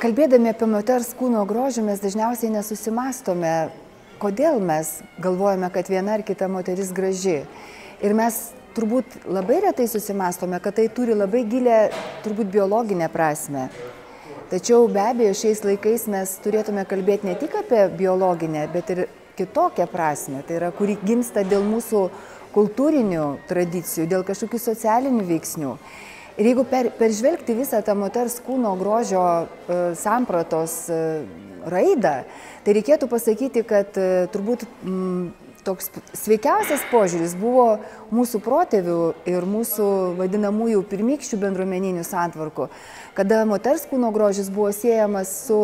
Kalbėdami apie moters kūno grožį mes dažniausiai nesusimastome, kodėl mes galvojame, kad viena ar kita moteris graži. Ir mes turbūt labai retai susimastome, kad tai turi labai gilę, turbūt biologinę prasme. Tačiau be abejo šiais laikais mes turėtume kalbėti ne tik apie biologinę, bet ir kitokią prasme. Tai yra, kuri gimsta dėl mūsų kultūrinių tradicijų, dėl kažkokių socialinių veiksnių. Ir jeigu peržvelgti visą tą moters kūno grožio sampratos raidą, tai reikėtų pasakyti, kad turbūt toks sveikiausias požiūris buvo mūsų protėvių ir mūsų vadinamųjų pirmykščių bendruomeninių santvarkų, kada moters kūno grožis buvo siejamas su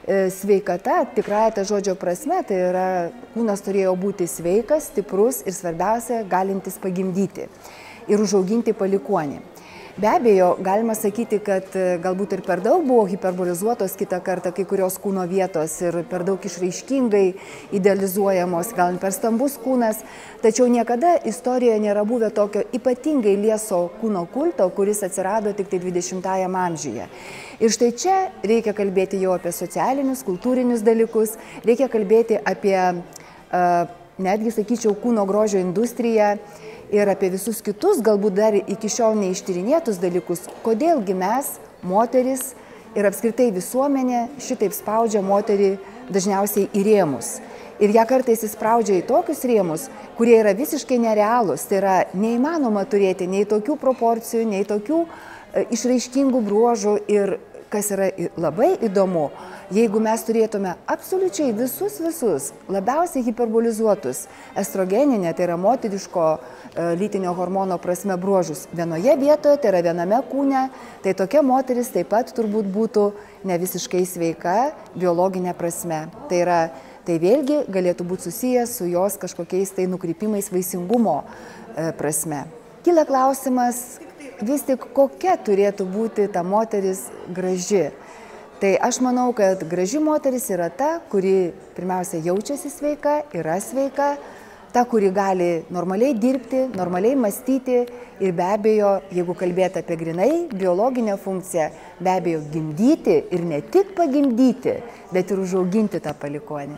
sveikata, tikrąja ta žodžio prasme, tai yra kūnas turėjo būti sveikas, stiprus ir svarbiausia, galintis pagimdyti ir užauginti palikuonį. Be abejo, galima sakyti, kad galbūt ir per daug buvo hiperbolizuotos kitą kartą kai kurios kūno vietos ir per daug išraiškingai idealizuojamos, gal per stambus kūnas, tačiau niekada istorijoje nėra buvę tokio ypatingai lieso kūno kulto, kuris atsirado tik tai 20-ajame amžiuje. Ir štai čia reikia kalbėti jau apie socialinius, kultūrinius dalykus, reikia kalbėti apie, netgi sakyčiau, kūno grožio industriją, ir apie visus kitus, galbūt dar iki šiol neištyrinėtus dalykus, kodėlgi mes, moteris ir apskritai visuomenė šitaip spaudžia moterį dažniausiai į rėmus. Ir ją kartais įspraudžia į tokius rėmus, kurie yra visiškai nerealūs. Tai yra neįmanoma turėti nei tokių proporcijų, nei tokių išraiškingų bruožų. Ir kas yra labai įdomu, jeigu mes turėtume absoliučiai visus labiausiai hiperbolizuotus estrogeninę, tai yra moteriško lytinio hormono prasme bruožus vienoje vietoje, tai yra viename kūne, tai tokia moteris taip pat turbūt būtų ne visiškai sveika biologinė prasme. Tai vėlgi galėtų būti susijęs su jos kažkokiais tai nukrypimais vaisingumo prasme. Kyla klausimas, vis tik kokia turėtų būti ta moteris graži. Tai aš manau, kad graži moteris yra ta, kuri pirmiausia jaučiasi sveika, yra sveika, ta, kuri gali normaliai dirbti, normaliai mąstyti ir be abejo, jeigu kalbėti apie grinai biologinę funkciją, be abejo gimdyti ir ne tik pagimdyti, bet ir užauginti tą palikuonį.